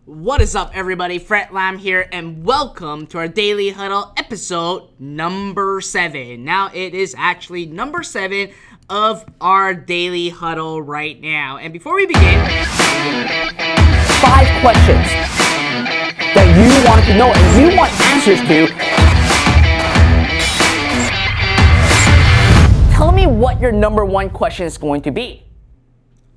What is up, everybody? Fred Lam here, and welcome to our Daily Huddle episode number 7. Now, it is actually number 7 of our Daily Huddle right now. And before we begin, 5 questions that you want to know and you want answers to. Tell me what your number 1 question is going to be.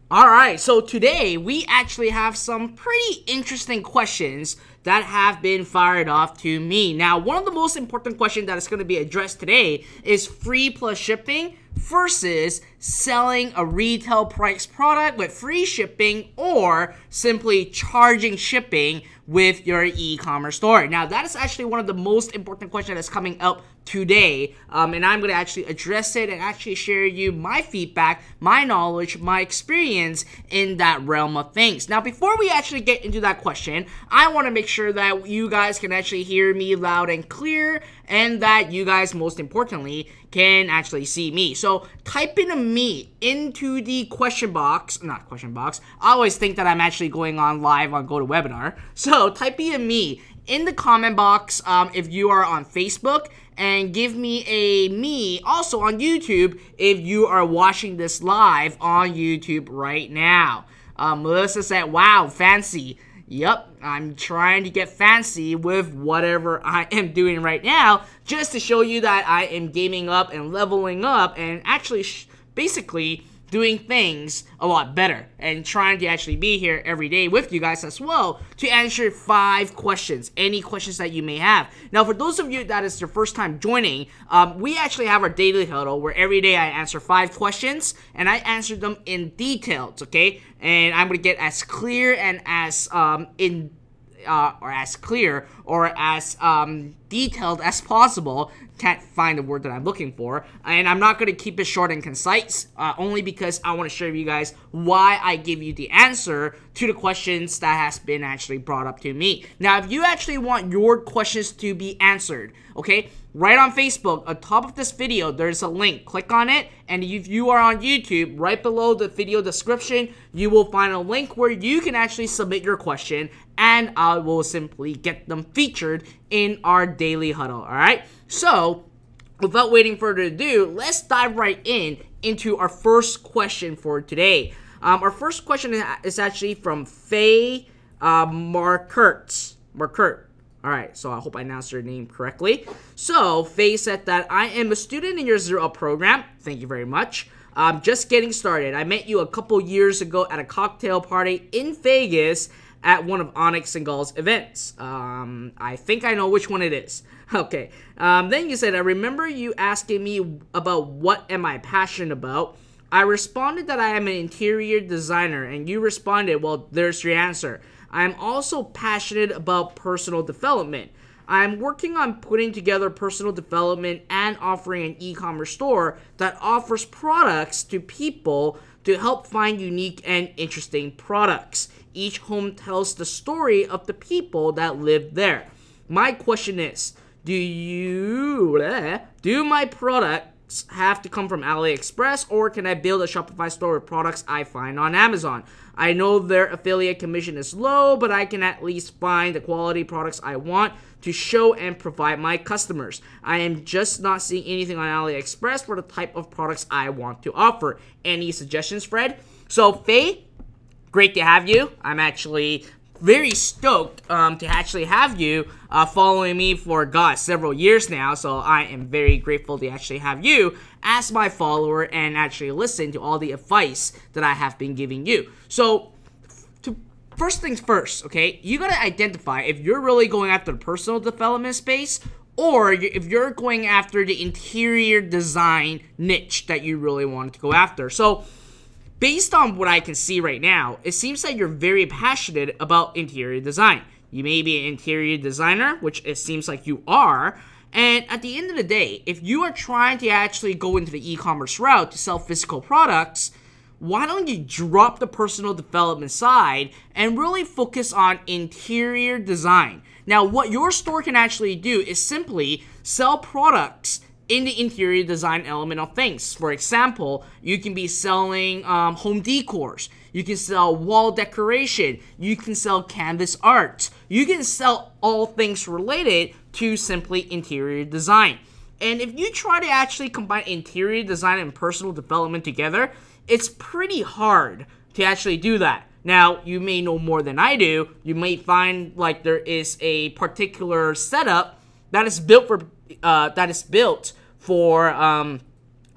Alright, so today we actually have some pretty interesting questions that have been fired off to me. Now, one of the most important questions that is going to be addressed today is free plus shipping versus selling a retail price product with free shipping or simply charging shipping with your e-commerce store. Now, that is actually one of the most important questions that's coming up today, and I'm going to actually address it and actually share you my feedback, my knowledge, my experience in that realm of things. Now, before we actually get into that question, I want to make sure that you guys can actually hear me loud and clear, and that you guys, most importantly, can actually see me. So type in a me into the question box, not question box. I always think that I'm actually going on live on GoToWebinar. So type in a me in the comment box if you are on Facebook, and give me a me also on YouTube if you are watching this live on YouTube right now. Melissa said, wow, fancy. Yep, I'm trying to get fancy with whatever I am doing right now, just to show you that I am gaming up and leveling up and actually basically doing things a lot better and trying to actually be here every day with you guys as well to answer 5 questions, any questions that you may have. Now, for those of you that is your first time joining, we actually have our daily huddle where every day I answer 5 questions and I answer them in details, okay? And I'm gonna get as clear and as detailed as possible. Can't find the word that I'm looking for, and I'm not going to keep it short and concise, only because I want to share with you guys why I give you the answer to the questions that has been actually brought up to me. Now, if you actually want your questions to be answered, okay, right on Facebook, on top of this video, there's a link. Click on it, and if you are on YouTube, right below the video description, you will find a link where you can actually submit your question, and I will simply get them featured in our daily huddle, alright? So, without waiting further ado, let's dive right into our first question for today. Our first question is actually from Faye Markert. Alright, so I hope I announced your name correctly. So, Faye said that I am a student in your Zero Up program. Thank you very much. Just getting started. I met you a couple years ago at a cocktail party in Vegas at one of Onyx and Gall's events. I think I know which one it is. Okay. Then you said, I remember you asking me about what am I passionate about. I responded that I am an interior designer, and you responded, well, there's your answer. I'm also passionate about personal development. I'm working on putting together personal development and offering an e-commerce store that offers products to people to help find unique and interesting products. Each home tells the story of the people that live there. My question is, do my products have to come from AliExpress, or can I build a Shopify store with products I find on Amazon? I know their affiliate commission is low, but I can at least find the quality products I want to show and provide my customers. I am just not seeing anything on AliExpress for the type of products I want to offer. Any suggestions, Fred? So, Faye, great to have you. I'm actually very stoked to actually have you following me for, several years now. So I am very grateful to actually have you as my follower and actually listen to all the advice that I have been giving you. So, first things first, okay? You gotta identify if you're really going after the personal development space, or if you're going after the interior design niche that you really wanted to go after. So, based on what I can see right now, it seems that you're very passionate about interior design. You may be an interior designer, which it seems like you are, and at the end of the day, if you are trying to actually go into the e-commerce route to sell physical products, why don't you drop the personal development side and really focus on interior design? Now, what your store can actually do is simply sell products in the interior design element of things. For example, you can be selling home decors. You can sell wall decoration. You can sell canvas art. You can sell all things related to simply interior design. And if you try to actually combine interior design and personal development together, it's pretty hard to actually do that. Now, you may know more than I do. You may find like there is a particular setup that is built for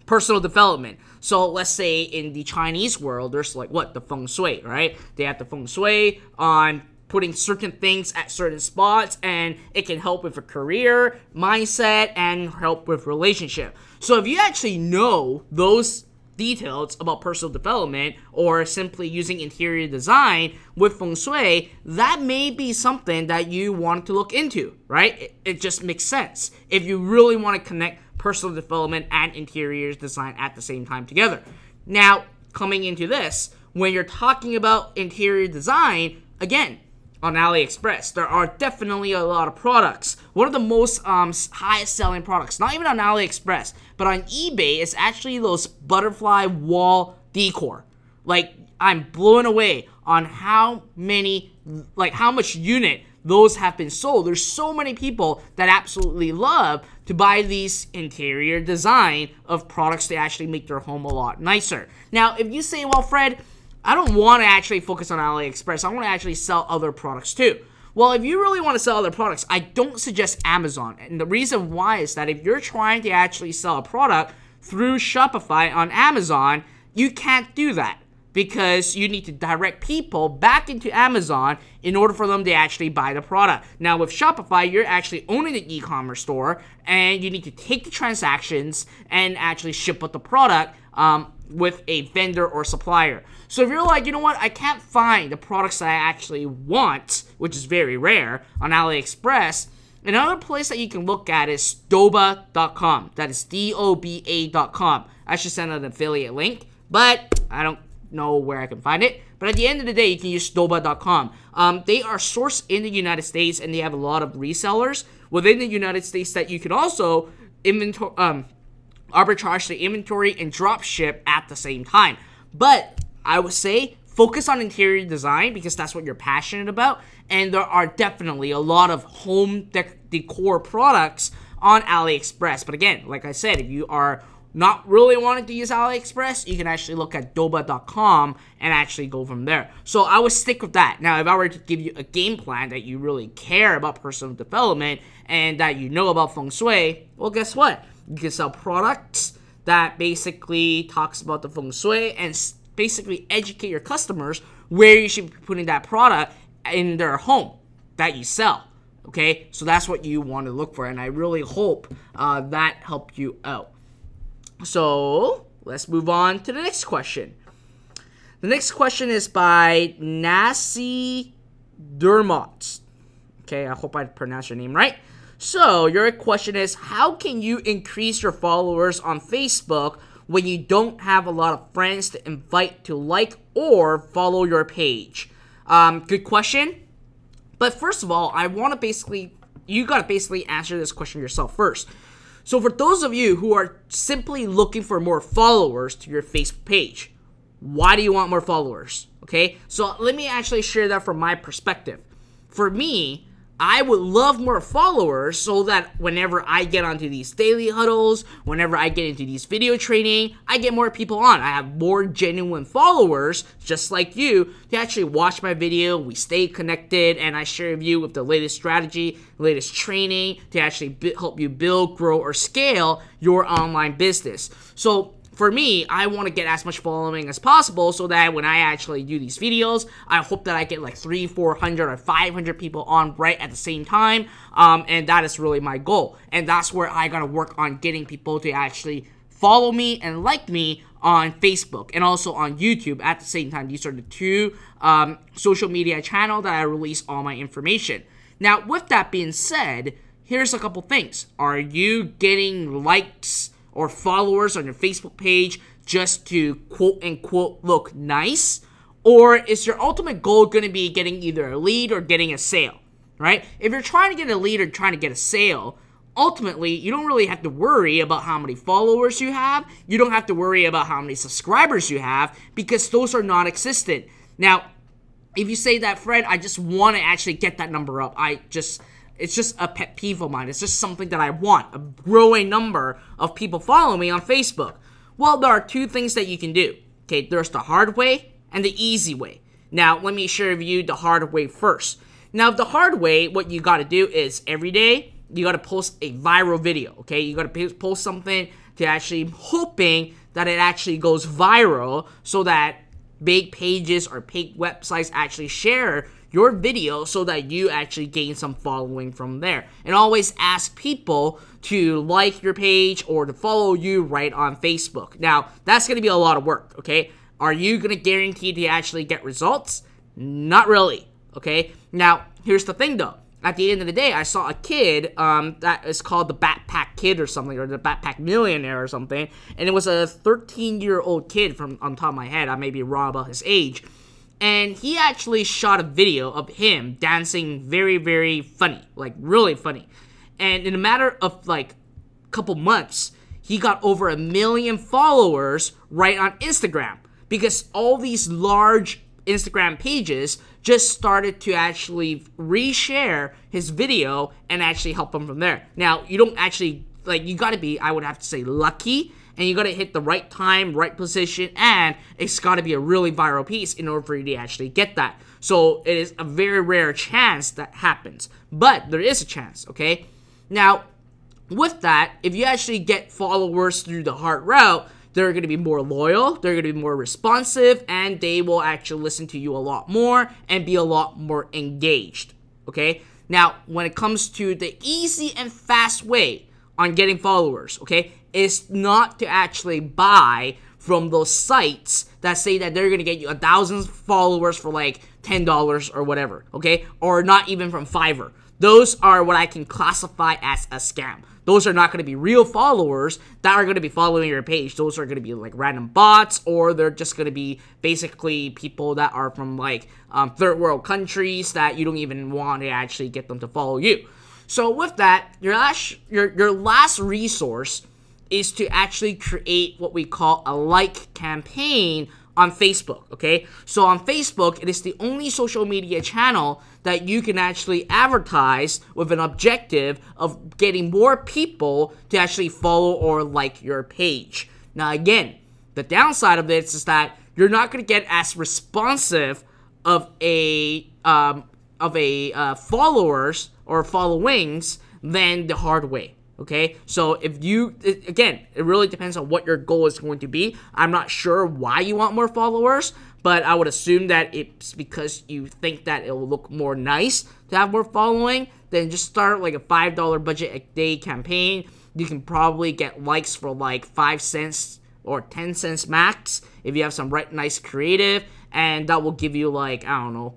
personal development. So let's say in the Chinese world, there's like the feng shui, right? They have the feng shui on putting certain things at certain spots, and it can help with a career, mindset, and help with relationship. So if you actually know those details about personal development or simply using interior design with feng shui, that may be something that you want to look into, right? It just makes sense if you really want to connect personal development and interior design at the same time together. Now, coming into this, when you're talking about interior design, again, on AliExpress, there are definitely a lot of products. One of the most highest selling products, not even on AliExpress, but on eBay, is actually those butterfly wall decor. Like, I'm blown away on how much unit those have been sold. There's so many people that absolutely love to buy these interior design of products to actually make their home a lot nicer. Now, if you say, well, Fred, I don't want to actually focus on AliExpress. I want to actually sell other products too. Well, if you really want to sell other products, I don't suggest Amazon. And the reason why is that if you're trying to actually sell a product through Shopify on Amazon, you can't do that because you need to direct people back into Amazon in order for them to actually buy the product. Now, with Shopify, you're actually owning the e-commerce store, and you need to take the transactions and actually ship out the product with a vendor or supplier. So if you're like, you know what, I can't find the products that I actually want, which is very rare, on AliExpress, another place that you can look at is doba.com. That is DOBA.com. I should send an affiliate link, but I don't know where I can find it. But at the end of the day, you can use doba.com. They are sourced in the United States, and they have a lot of resellers within the United States that you can also arbitrage the inventory and drop ship at the same time. But I would say focus on interior design because that's what you're passionate about, and there are definitely a lot of home decor products on AliExpress. But again, like I said, if you are not really wanting to use AliExpress, you can actually look at doba.com and actually go from there. So I would stick with that. Now, if I were to give you a game plan that you really care about personal development and that you know about feng shui, well, guess what? You can sell products that basically talks about the feng shui and basically educate your customers where you should be putting that product in their home that you sell. Okay, so that's what you want to look for, and I really hope that helped you out. So let's move on to the next question. The next question is by Nasi Dermot. Okay, I hope I pronounced your name right. So your question is, how can you increase your followers on Facebook when you don't have a lot of friends to invite to like or follow your page? Good question. But first of all, you gotta basically answer this question yourself first. So for those of you who are simply looking for more followers to your Facebook page, why do you want more followers? Okay, so let me actually share that from my perspective. For me, I would love more followers so that whenever I get onto these daily huddles, whenever I get into these video training, I get more people on. I have more genuine followers, just like you, to actually watch my video. We stay connected, and I share with you with the latest strategy, latest training to actually help you build, grow, or scale your online business. So for me, I want to get as much following as possible so that when I actually do these videos, I hope that I get like 300, 400, or 500 people on right at the same time, and that is really my goal. And that's where I gotta work on getting people to actually follow me and like me on Facebook and also on YouTube at the same time. These are the two social media channels that I release all my information. Now, with that being said, here's a couple things. Are you getting likes or followers on your Facebook page just to quote-unquote look nice? Or is your ultimate goal going to be getting either a lead or getting a sale, right? If you're trying to get a lead or trying to get a sale, ultimately, you don't really have to worry about how many followers you have. You don't have to worry about how many subscribers you have, because those are non-existent. Now, if you say that, Fred, I just want to actually get that number up. It's just a pet peeve of mine. It's just something that I want, a growing number of people following me on Facebook. Well, there are two things that you can do. Okay, there's the hard way and the easy way. Now, let me share with you the hard way first. Now, the hard way, what you got to do is every day, you got to post a viral video, okay? You got to post something to actually hoping that it actually goes viral so that big pages or big websites actually share your video so that you actually gain some following from there. And always ask people to like your page or to follow you right on Facebook. Now, that's going to be a lot of work, okay? Are you going to guarantee to actually get results? Not really, okay? Now, here's the thing though. At the end of the day, I saw a kid that is called the Backpack Kid or something, or the Backpack Millionaire or something, and it was a 13-year-old kid from on top of my head. I may be wrong about his age. And he actually shot a video of him dancing very, very funny, like really funny. And in a matter of like a couple months, he got over 1 million followers right on Instagram, because all these large Instagram pages just started to actually reshare his video and actually help him from there. Now, you don't actually, like, you gotta be, I would have to say, lucky, and you gotta hit the right time, right position, and it's gotta be a really viral piece in order for you to actually get that. So it is a very rare chance that happens, but there is a chance, okay? Now, with that, if you actually get followers through the hard route, they're going to be more loyal, they're going to be more responsive, and they will actually listen to you a lot more and be a lot more engaged, okay? Now, when it comes to the easy and fast way on getting followers, okay, is not to actually buy from those sites that say that they're going to get you 1,000 followers for like $10 or whatever, okay? Or not even from Fiverr. Those are what I can classify as a scam. Those are not going to be real followers that are going to be following your page. Those are going to be like random bots, or they're just going to be basically people that are from like third world countries that you don't even want to actually get them to follow you. So with that, your last resource is to actually create what we call a like campaign on Facebook, okay? So on Facebook, it is the only social media channel that you can actually advertise with an objective of getting more people to actually follow or like your page. Now again, the downside of this is that you're not going to get as responsive of a followers or followings than the hard way. Okay, so if you, again, it really depends on what your goal is going to be. I'm not sure why you want more followers, but I would assume that it's because you think that it will look more nice to have more following. Then just start like a $5 budget a day campaign. You can probably get likes for like 5 cents or 10 cents max if you have some nice creative, and that will give you like, I don't know,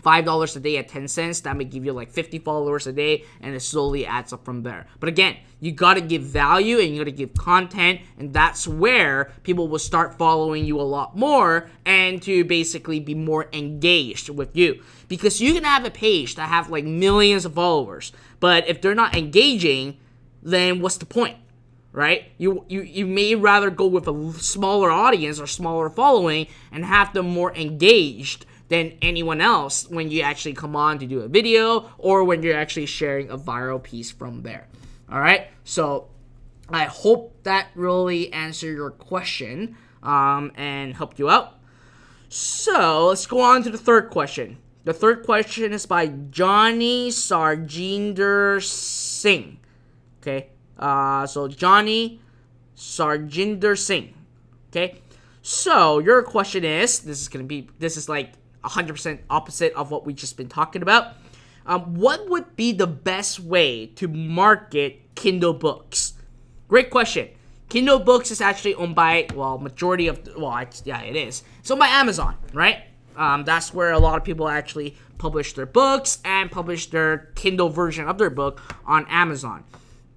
$5 a day at 10 cents, that may give you like 50 followers a day, and it slowly adds up from there. But again, you gotta give value and you gotta give content, and that's where people will start following you a lot more and to basically be more engaged with you. Because you can have a page that have like millions of followers, but if they're not engaging, then what's the point? Right? You may rather go with a smaller audience or smaller following and have them more engaged than anyone else when you actually come on to do a video or when you're actually sharing a viral piece from there. Alright, so I hope that really answered your question and helped you out. So let's go on to the third question. The third question is by Johnny Sarjinder Singh. Okay, so Johnny Sarjinder Singh. Okay, so your question is, this is like 100% opposite of what we've just been talking about. What would be the best way to market Kindle Books? Great question. Kindle Books is actually owned by, well, majority of, yeah, it is. It's owned by Amazon, right? That's where a lot of people actually publish their books and publish their Kindle version of their book on Amazon.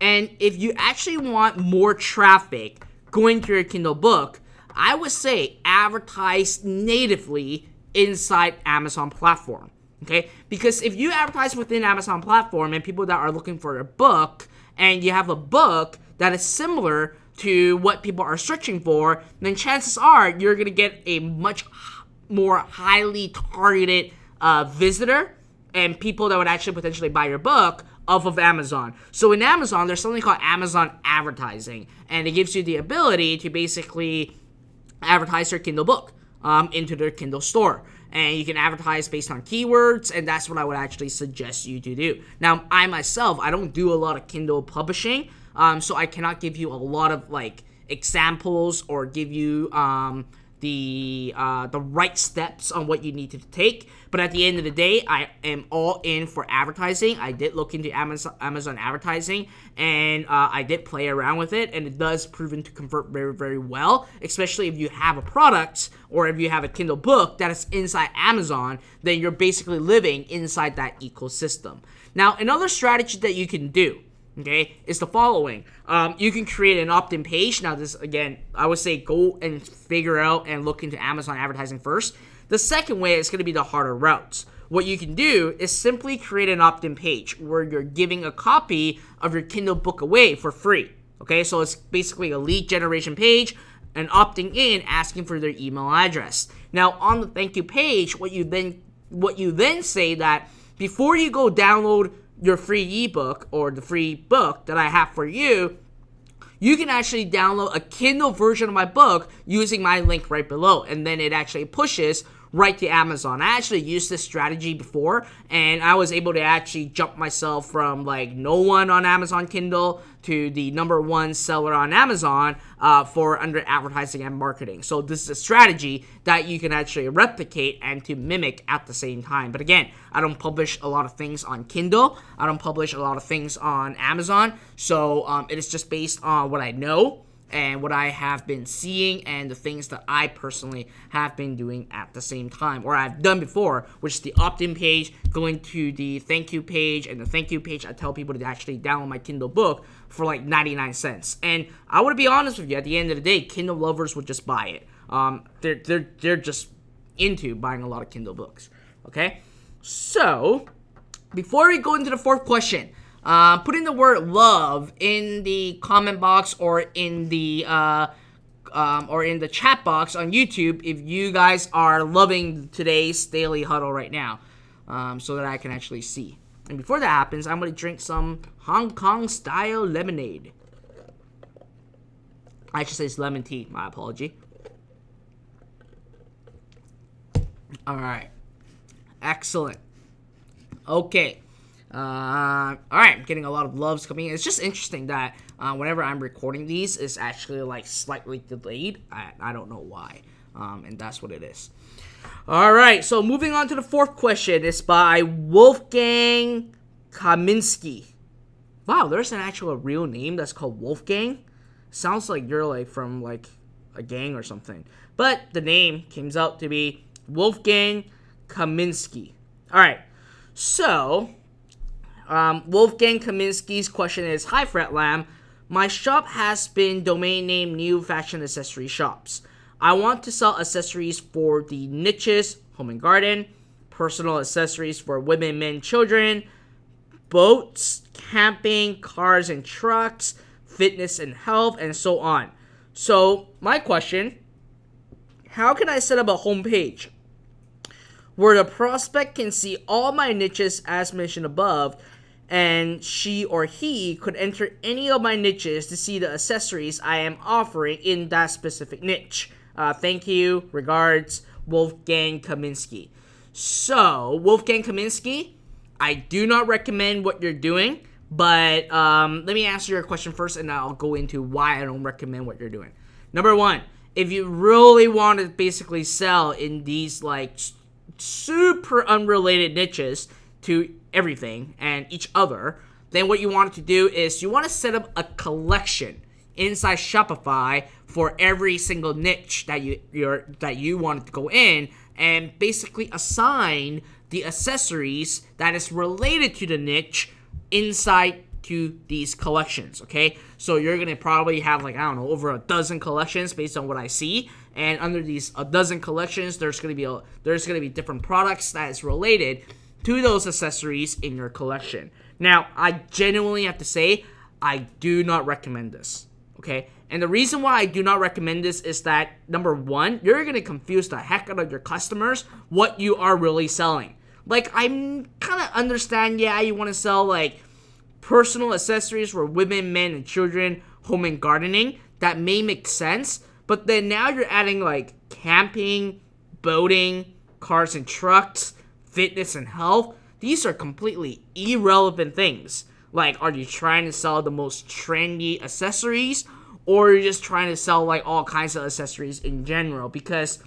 And if you actually want more traffic going to your Kindle book, I would say advertise natively inside Amazon platform, okay? Because if you advertise within Amazon platform and people that are looking for a book and you have a book that is similar to what people are searching for, then chances are you're going to get a much more highly targeted visitor and people that would actually potentially buy your book off of Amazon. So in Amazon, there's something called Amazon advertising, and it gives you the ability to basically advertise your Kindle book into their Kindle store. And you can advertise based on keywords, and that's what I would actually suggest you to do. Now, I myself, I don't do a lot of Kindle publishing, so I cannot give you a lot of like examples or give you the right steps on what you need to take. But at the end of the day, I am all in for advertising. I did look into Amazon advertising, and I did play around with it, and it does proven to convert very, very well, especially if you have a product or if you have a Kindle book that is inside Amazon, then you're basically living inside that ecosystem. Now, another strategy that you can do, okay, is the following. You can create an opt-in page. Now, this, again, I would say go and figure out and look into Amazon advertising first. The second way is going to be the harder routes. What you can do is simply create an opt-in page where you're giving a copy of your Kindle book away for free. Okay, so it's basically a lead generation page and opting in, asking for their email address. Now, on the thank you page, what you then say that before you go download your free ebook or the free book that I have for you, you can actually download a Kindle version of my book using my link right below, and then it actually pushes right to Amazon. I actually used this strategy before, and I was able to actually jump myself from like no one on Amazon Kindle to the #1 seller on Amazon for under advertising and marketing. So this is a strategy that you can actually replicate and to mimic at the same time. But again, I don't publish a lot of things on Kindle. I don't publish a lot of things on Amazon. So it is just based on what I know and what I have been seeing and the things that I personally have been doing at the same time, or I've done before, which is the opt-in page, going to the thank you page, and the thank you page, I tell people to actually download my Kindle book for like 99 cents. And I want to be honest with you, at the end of the day, Kindle lovers would just buy it. They're just into buying a lot of Kindle books. Okay, so before we go into the fourth question, put in the word love in the comment box or in the chat box on YouTube if you guys are loving today's daily huddle right now, so that I can actually see. And before that happens, I'm going to drink some Hong Kong style lemonade. I should say it's lemon tea, my apology. Alright. Excellent. Okay. Alright, I'm getting a lot of loves coming in. It's just interesting that whenever I'm recording these, it's actually like slightly delayed. I don't know why. And that's what it is. Alright, so moving on to the fourth question. It's by Wolfgang Kaminski. Wow, there's an actual real name that's called Wolfgang. Sounds like you're like from like a gang or something. But the name comes out to be Wolfgang Kaminski. Alright, so Wolfgang Kaminski's question is, hi Fretlam, my shop has been domain named New Fashion Accessory Shops. I want to sell accessories for the niches, home and garden, personal accessories for women, men, children, boats, camping, cars and trucks, fitness and health, and so on. So my question, how can I set up a homepage where the prospect can see all my niches as mentioned above, and she or he could enter any of my niches to see the accessories I am offering in that specific niche? Thank you. Regards, Wolfgang Kaminski. So, Wolfgang Kaminski, I do not recommend what you're doing, but let me answer your question first, and I'll go into why I don't recommend what you're doing. Number one, if you really want to basically sell in these like super unrelated niches to everything and each other, then what you want to do is you want to set up a collection inside Shopify for every single niche that you want to go in, and basically assign the accessories that is related to the niche inside to these collections. Okay, so you're gonna probably have like, I don't know, over a dozen collections based on what I see, and under these a dozen collections there's gonna be different products that is related to those accessories in your collection. Now, I genuinely have to say, I do not recommend this, okay? And the reason why I do not recommend this is that, number one, you're going to confuse the heck out of your customers what you are really selling. Like, I'm kind of understand, yeah, you want to sell, like, personal accessories for women, men, and children, home and gardening. That may make sense. But then now you're adding, like, camping, boating, cars and trucks, fitness and health. These are completely irrelevant things. Like, are you trying to sell the most trendy accessories? Or you're just trying to sell, like, all kinds of accessories in general? Because,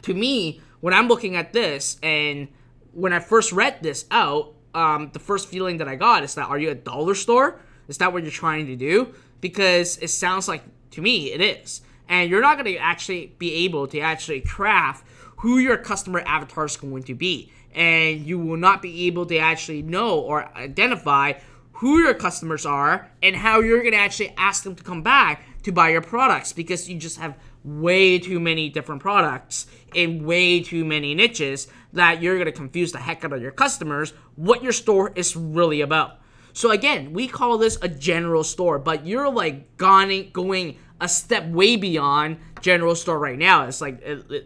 to me, when I'm looking at this, and when I first read this out, the first feeling that I got is that, are you a dollar store? Is that what you're trying to do? Because it sounds like, to me, it is. And you're not going to actually be able to actually craft who your customer avatar is going to be. And you will not be able to actually know or identify who your customers are and how you're going to actually ask them to come back to buy your products, because you just have way too many different products in way too many niches that you're going to confuse the heck out of your customers what your store is really about. So again, we call this a general store, but you're like going a step way beyond general store right now. It's like,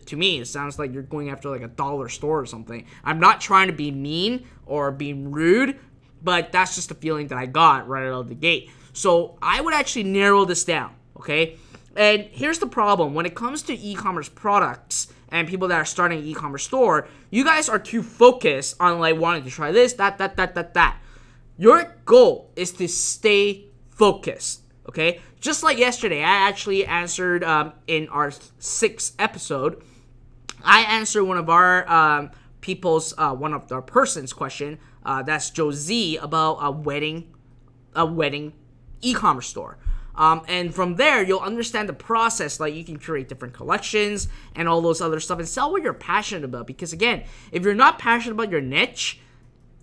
to me, it sounds like you're going after like a dollar store or something. I'm not trying to be mean or being rude, but that's just the feeling that I got right out of the gate. So I would actually narrow this down, okay? And here's the problem. When it comes to e-commerce products and people that are starting an e-commerce store, you guys are too focused on like wanting to try this, that. Your goal is to stay focused, okay? Just like yesterday, I actually answered in our 6th episode, I answered one of our one of our person's question. That's Josie, about a wedding e-commerce store. And from there, you'll understand the process. Like, you can create different collections and all those other stuff and sell what you're passionate about. Because again, if you're not passionate about your niche,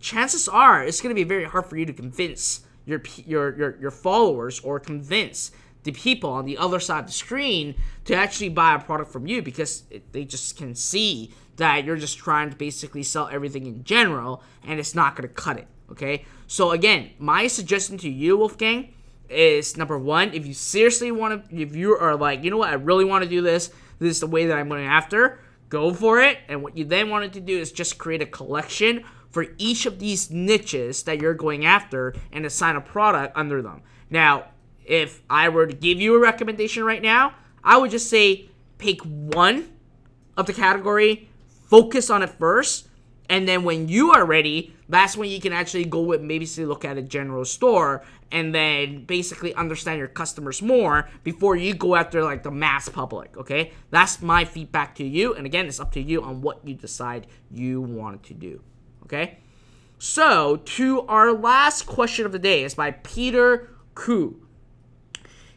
chances are it's going to be very hard for you to convince your followers or convince the people on the other side of the screen to actually buy a product from you, because they just can see that you're just trying to basically sell everything in general, and it's not going to cut it, okay? So again, my suggestion to you, Wolfgang, is number one, if you seriously want to, if you are like, you know what, I really want to do this is the way that I'm going after, go for it. And what you then wanted to do is just create a collection for each of these niches that you're going after and assign a product under them. Now, if I were to give you a recommendation right now, I would just say pick one of the category, focus on it first, and then when you are ready, that's when you can actually go with maybe say look at a general store and then basically understand your customers more before you go after like the mass public, okay? That's my feedback to you, and again, it's up to you on what you decide you want to do, okay? So, to our last question of the day is by Peter Koo.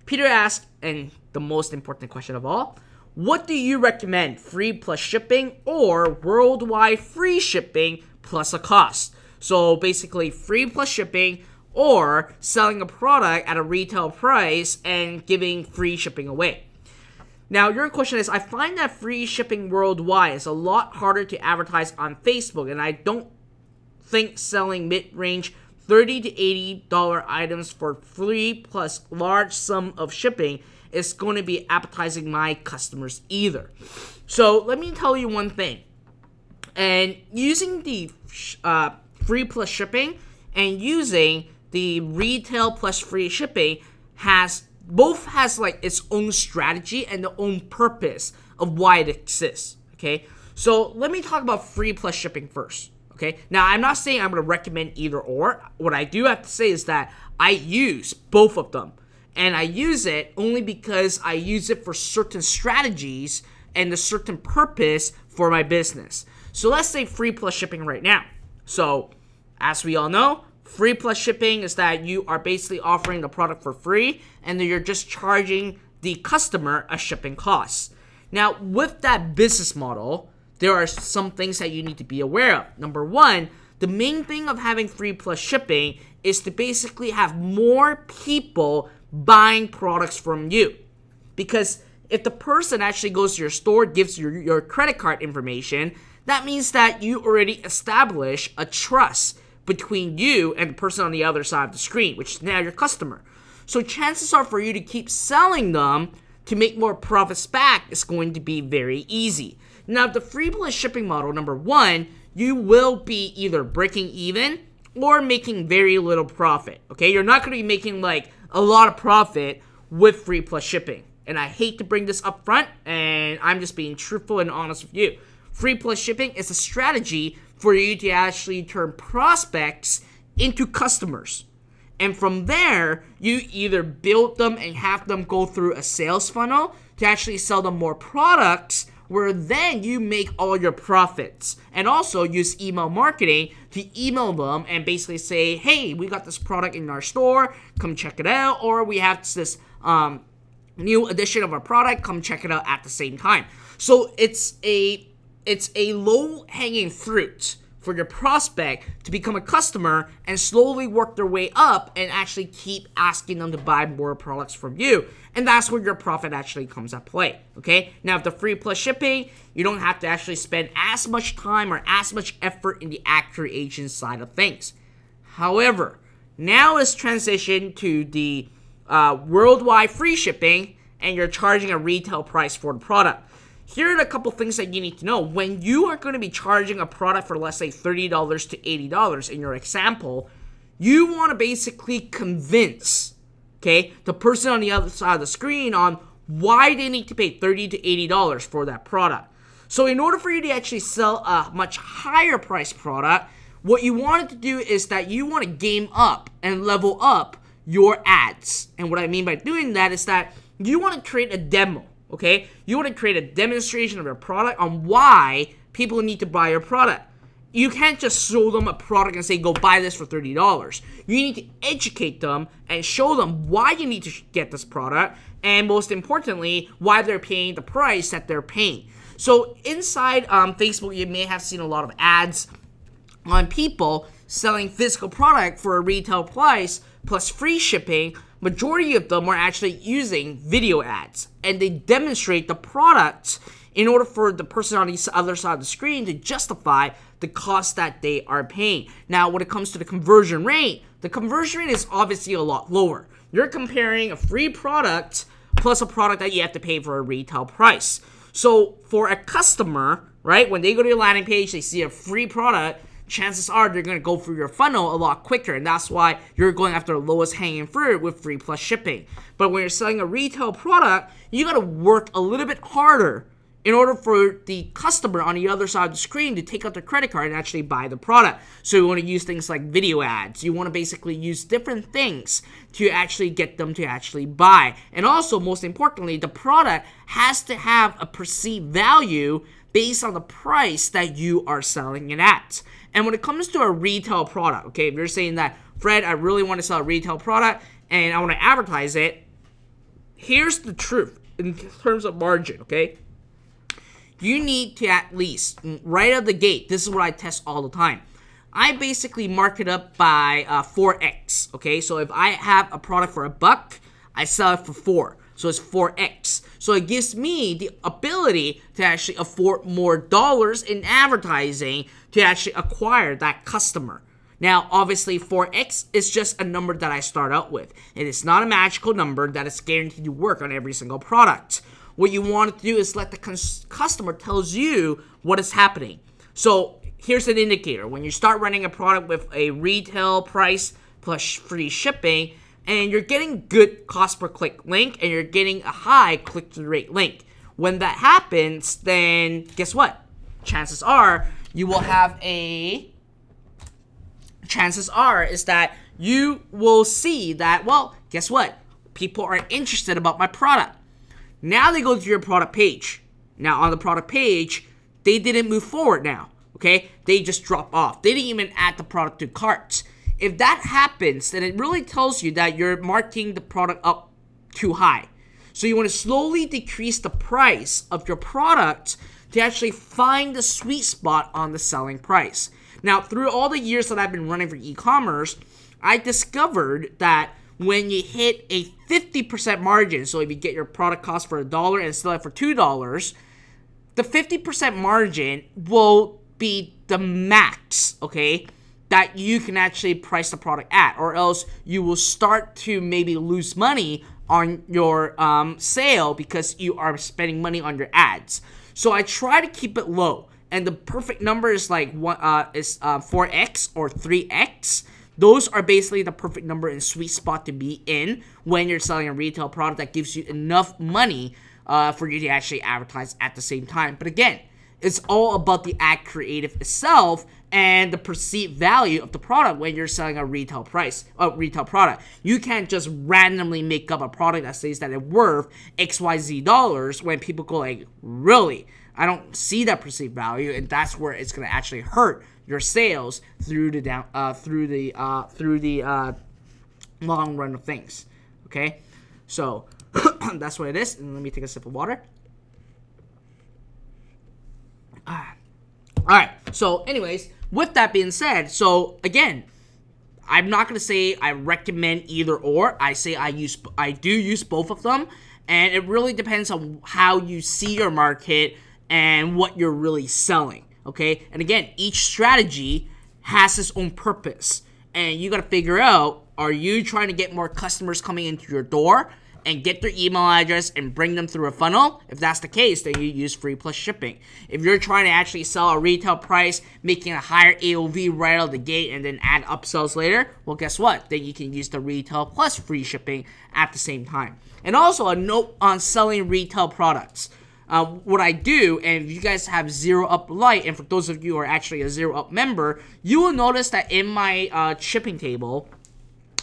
Peter asked, and the most important question of all, what do you recommend, free plus shipping or worldwide free shipping plus a cost? So basically free plus shipping or selling a product at a retail price and giving free shipping away. Now your question is, I find that free shipping worldwide is a lot harder to advertise on Facebook, and I don't think selling mid-range $30 to $80 items for free plus large sum of shipping is going to be appetizing my customers either. So let me tell you one thing. And using the free plus shipping and using the retail plus free shipping has like its own strategy and the own purpose of why it exists. Okay, so let me talk about free plus shipping first. Okay, now I'm not saying I'm going to recommend either or. What I do have to say is that I use both of them. And I use it only because I use it for certain strategies and a certain purpose for my business. So let's say free plus shipping right now. So as we all know, free plus shipping is that you are basically offering the product for free and then you're just charging the customer a shipping cost. Now with that business model, there are some things that you need to be aware of. Number one, the main thing of having free plus shipping is to basically have more people buying products from you. Because if the person actually goes to your store, gives you your credit card information, that means that you already establish a trust between you and the person on the other side of the screen, which is now your customer. So chances are for you to keep selling them to make more profits back is going to be very easy. Now, the free plus shipping model, number one, you will be either breaking even or making very little profit, okay? You're not going to be making like a lot of profit with free plus shipping. And I hate to bring this up front, and I'm just being truthful and honest with you. Free plus shipping is a strategy for you to actually turn prospects into customers. And from there, you either build them and have them go through a sales funnel to actually sell them more products, where then you make all your profits. And also use email marketing to email them and basically say, hey, we got this product in our store, come check it out. Or we have this new edition of our product, come check it out at the same time. So it's a low-hanging fruit for your prospect to become a customer and slowly work their way up and actually keep asking them to buy more products from you. And that's where your profit actually comes at play, okay? Now, with the free plus shipping, you don't have to actually spend as much time or as much effort in the ad creation side of things. However, now it's transitioned to the worldwide free shipping, and you're charging a retail price for the product. Here are a couple things that you need to know. When you are going to be charging a product for, let's say, $30 to $80 in your example, you want to basically convince, okay, the person on the other side of the screen on why they need to pay $30 to $80 for that product. So in order for you to actually sell a much higher price product, what you want to do is that you want to game up and level up your ads. And what I mean by doing that is that you want to create a demo. Okay, you want to create a demonstration of your product on why people need to buy your product. You can't just show them a product and say, go buy this for $30. You need to educate them and show them why you need to get this product, and most importantly, why they're paying the price that they're paying. So inside Facebook, you may have seen a lot of ads on people selling physical product for a retail price plus free shipping. Majority of them are actually using video ads, and they demonstrate the product in order for the person on the other side of the screen to justify the cost that they are paying. Now, when it comes to the conversion rate is obviously a lot lower. You're comparing a free product plus a product that you have to pay for a retail price. So for a customer, right, when they go to your landing page, they see a free product, chances are they're going to go through your funnel a lot quicker, and that's why you're going after the lowest hanging fruit with free plus shipping. But when you're selling a retail product, you got to work a little bit harder in order for the customer on the other side of the screen to take out their credit card and actually buy the product. So you want to use things like video ads. You want to basically use different things to actually get them to actually buy. And also, most importantly, the product has to have a perceived value based on the price that you are selling it at. And when it comes to a retail product, okay, if you're saying that, Fred, I really want to sell a retail product and I want to advertise it, here's the truth in terms of margin, okay? You need to at least, right out of the gate, this is what I test all the time. I basically mark it up by 4x, okay? So if I have a product for $1, I sell it for 4. So it's 4x. So it gives me the ability to actually afford more dollars in advertising to actually acquire that customer. Now, obviously, 4x is just a number that I start out with. It is not a magical number that is guaranteed to work on every single product. What you want to do is let the customer tells you what is happening. So here's an indicator. When you start running a product with a retail price plus free shipping, and you're getting good cost per click link, and you're getting a high click-through rate link. When that happens, then guess what? Chances are you will have a... Chances are is that you will see that, well, guess what? People are interested about my product. Now they go to your product page. Now on the product page, they didn't move forward now, okay? They just drop off. They didn't even add the product to carts. If that happens, then it really tells you that you're marking the product up too high. So you want to slowly decrease the price of your product to actually find the sweet spot on the selling price. Now, through all the years that I've been running for e-commerce, I discovered that when you hit a 50% margin, so if you get your product cost for $1 and sell it for $2, the 50% margin will be the max, okay? that you can actually price the product at, or else you will start to maybe lose money on your sale because you are spending money on your ads. So I try to keep it low, and the perfect number is like 4x or 3x. Those are basically the perfect number and sweet spot to be in when you're selling a retail product that gives you enough money for you to actually advertise at the same time. But again, it's all about the ad creative itself and the perceived value of the product when you're selling a retail product. You can't just randomly make up a product that says that it's worth XYZ dollars when people go like, really? I don't see that perceived value, and that's where it's gonna actually hurt your sales through the long run of things. Okay, so that's what it is. And let me take a sip of water. All right. So, anyways, with that being said, so again, I'm not gonna say I recommend either or. I say I do use both of them, and it really depends on how you see your market and what you're really selling. Okay, and again, each strategy has its own purpose, and you gotta figure out, are you trying to get more customers coming into your door and get their email address and bring them through a funnel? If that's the case, then you use free plus shipping. If you're trying to actually sell a retail price, making a higher AOV right out of the gate and then add upsells later, well, guess what? Then you can use the retail plus free shipping at the same time. And also a note on selling retail products. What I do, and if you guys have Zero Up Lite, and for those of you who are actually a Zero Up member, you will notice that in my shipping table,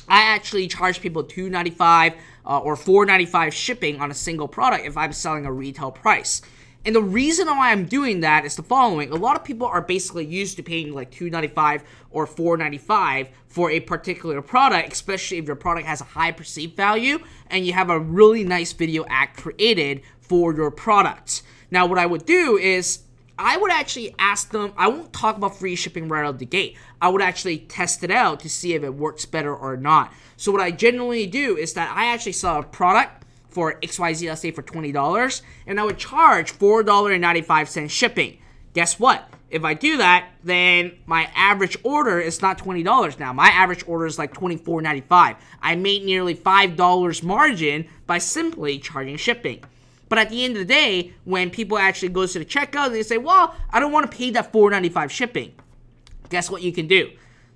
I actually charge people $2.95 or $4.95 shipping on a single product if I'm selling a retail price. And the reason why I'm doing that is the following. A lot of people are basically used to paying like $2.95 or $4.95 for a particular product, especially if your product has a high perceived value and you have a really nice video ad created for your product. Now, what I would do is I would actually ask them, I won't talk about free shipping right out of the gate. I would actually test it out to see if it works better or not. So what I generally do is that I actually sell a product for XYZ, let's say for $20, and I would charge $4.95 shipping. Guess what? If I do that, then my average order is not $20 now. My average order is like $24.95. I made nearly $5 margin by simply charging shipping. But at the end of the day, when people actually go to the checkout, they say, well, I don't want to pay that $4.95 shipping. Guess what you can do?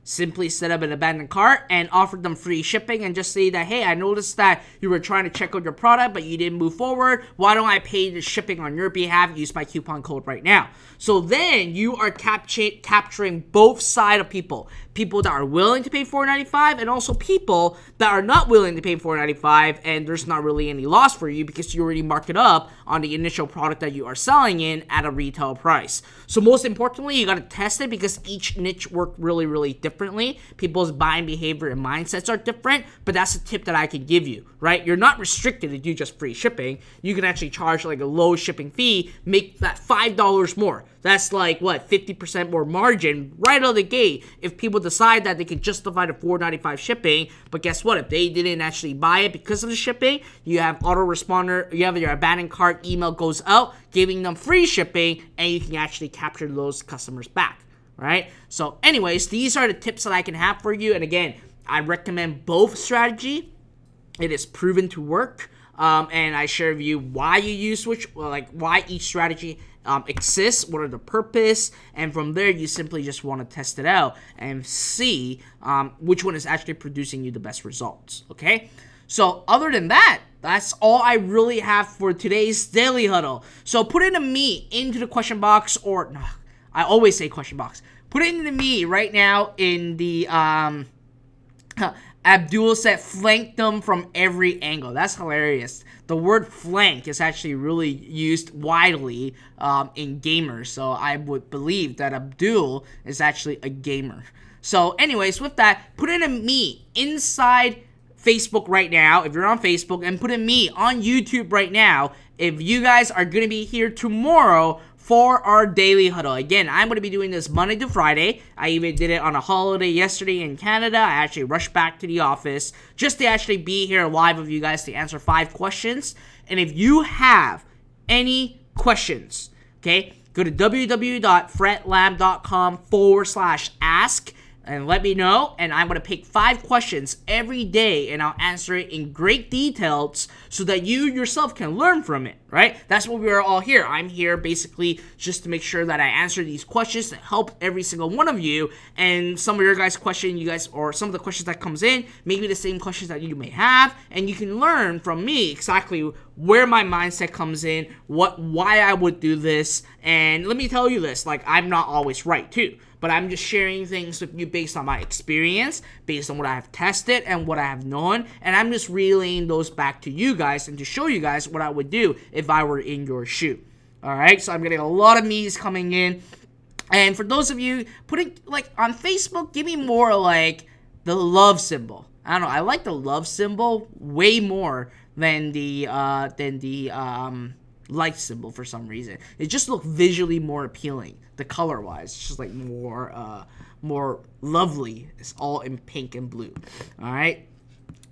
Simply set up an abandoned cart and offer them free shipping and just say that, hey, I noticed that you were trying to check out your product, but you didn't move forward. Why don't I pay the shipping on your behalf? Use my coupon code right now. So then you are capturing both sides of people. People that are willing to pay $4.95 and also people that are not willing to pay $4.95, and there's not really any loss for you because you already marked it up on the initial product that you are selling in at a retail price. So most importantly, you got to test it because each niche works really, really differently. People's buying behavior and mindsets are different, but that's a tip that I can give you, right? You're not restricted to do just free shipping. You can actually charge like a low shipping fee, make that $5 more. That's like, what, 50% more margin right out of the gate if people decide that they can justify the $4.95 shipping. But guess what? If they didn't actually buy it because of the shipping, you have autoresponder, you have your abandoned cart email goes out, giving them free shipping, and you can actually capture those customers back, right? So anyways, these are the tips that I can have for you. And again, I recommend both strategy. It is proven to work. And I share with you why you use why each strategy exists, what are the purpose, and from there you simply just want to test it out and see which one is actually producing you the best results. Okay, so other than that, that's all I really have for today's Daily Huddle. So put in a me into the question box, or no, I always say question box. Put it into me right now in the Abdul said, flank them from every angle. That's hilarious. The word flank is actually really used widely in gamers. So I would believe that Abdul is actually a gamer. So anyways, with that, put in a me inside Facebook right now, if you're on Facebook, and put in me on YouTube right now if you guys are going to be here tomorrow for our Daily Huddle. Again, I'm going to be doing this Monday to Friday. I even did it on a holiday yesterday in Canada. I actually rushed back to the office just to actually be here live with you guys to answer 5 questions. And if you have any questions, okay, go to www.fretlab.com/ask. and let me know, and I'm going to pick 5 questions every day, and I'll answer it in great details so that you yourself can learn from it, right? That's what we are all here. I'm here basically just to make sure that I answer these questions to help every single one of you, and some of your guys' questions, or some of the questions that comes in, maybe the same questions that you may have, and you can learn from me exactly where my mindset comes in, why I would do this, and let me tell you this, like, I'm not always right too, but I'm just sharing things with you based on my experience, based on what I have tested and what I have known, and I'm just relaying those back to you guys and to show you guys what I would do if I were in your shoe. Alright, so I'm getting a lot of me's coming in, and for those of you putting, like, on Facebook, give me more, like, the love symbol. I don't know, I like the love symbol way more than the like symbol for some reason. It just looks visually more appealing, the color wise. It's just like more lovely. It's all in pink and blue. Alright,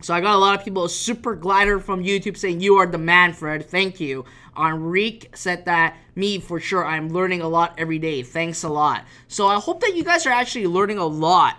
so I got a lot of people, Super Glider from YouTube, saying you are the man, Fred. Thank you. Enrique said that, me for sure, I'm learning a lot every day. Thanks a lot. So I hope that you guys are actually learning a lot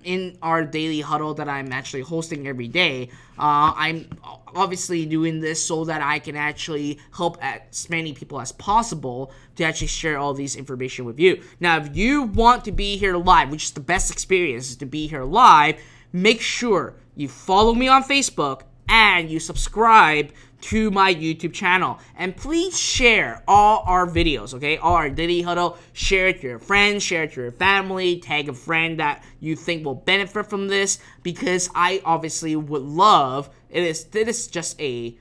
in our daily huddle that I'm actually hosting every day. I'm obviously doing this so that I can actually help as many people as possible to actually share all these information with you. Now, if you want to be here live, which is the best experience, is to be here live, make sure you follow me on Facebook and you subscribe to my YouTube channel. And please share all our videos, okay? All our daily huddle. Share it to your friends, share it to your family, tag a friend that you think will benefit from this, because I obviously would love, it is just a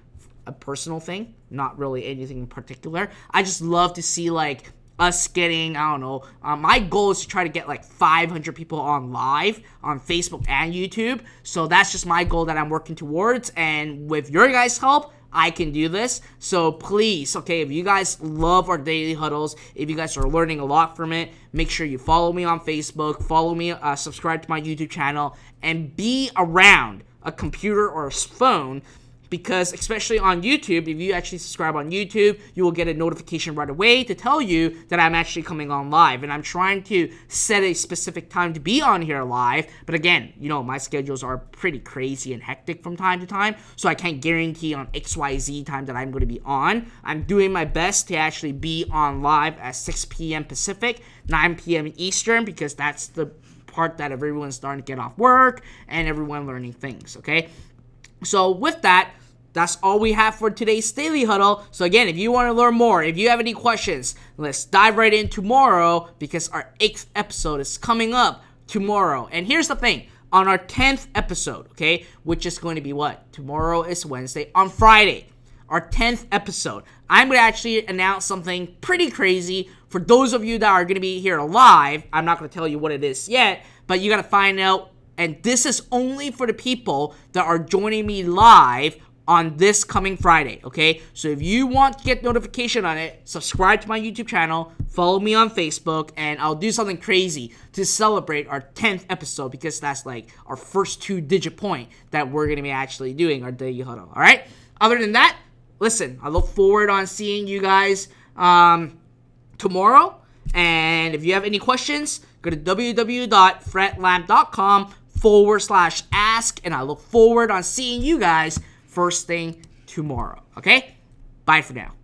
personal thing, not really anything in particular. I just love to see, like, us getting, I don't know, my goal is to try to get like 500 people on live on Facebook and YouTube. So that's just my goal that I'm working towards, and with your guys' help, I can do this. So please, okay, if you guys love our daily huddles, if you guys are learning a lot from it, make sure you follow me on Facebook, follow me, subscribe to my YouTube channel, and be around a computer or a phone, because especially on YouTube, if you actually subscribe on YouTube, you will get a notification right away to tell you that I'm actually coming on live. And I'm trying to set a specific time to be on here live. But again, you know, my schedules are pretty crazy and hectic from time to time, so I can't guarantee on XYZ time that I'm going to be on. I'm doing my best to actually be on live at 6 p.m. Pacific, 9 p.m. Eastern, because that's the part that everyone's starting to get off work and everyone learning things, okay? So with that, that's all we have for today's Daily Huddle. So again, if you want to learn more, if you have any questions, let's dive right in tomorrow, because our 8th episode is coming up tomorrow. And here's the thing, on our 10th episode, okay, which is going to be what? Tomorrow is Wednesday. On Friday, our 10th episode, I'm going to actually announce something pretty crazy. For those of you that are going to be here live, I'm not going to tell you what it is yet, but you got to find out. And this is only for the people that are joining me live on this coming Friday, okay? So if you want to get notification on it, subscribe to my YouTube channel, follow me on Facebook, and I'll do something crazy to celebrate our 10th episode, because that's like our first 2-digit point that we're going to be actually doing our daily huddle, all right? Other than that, listen, I look forward on seeing you guys tomorrow. And if you have any questions, go to www.fredlamp.com/ask, and I look forward on seeing you guys first thing tomorrow. Okay? Bye for now.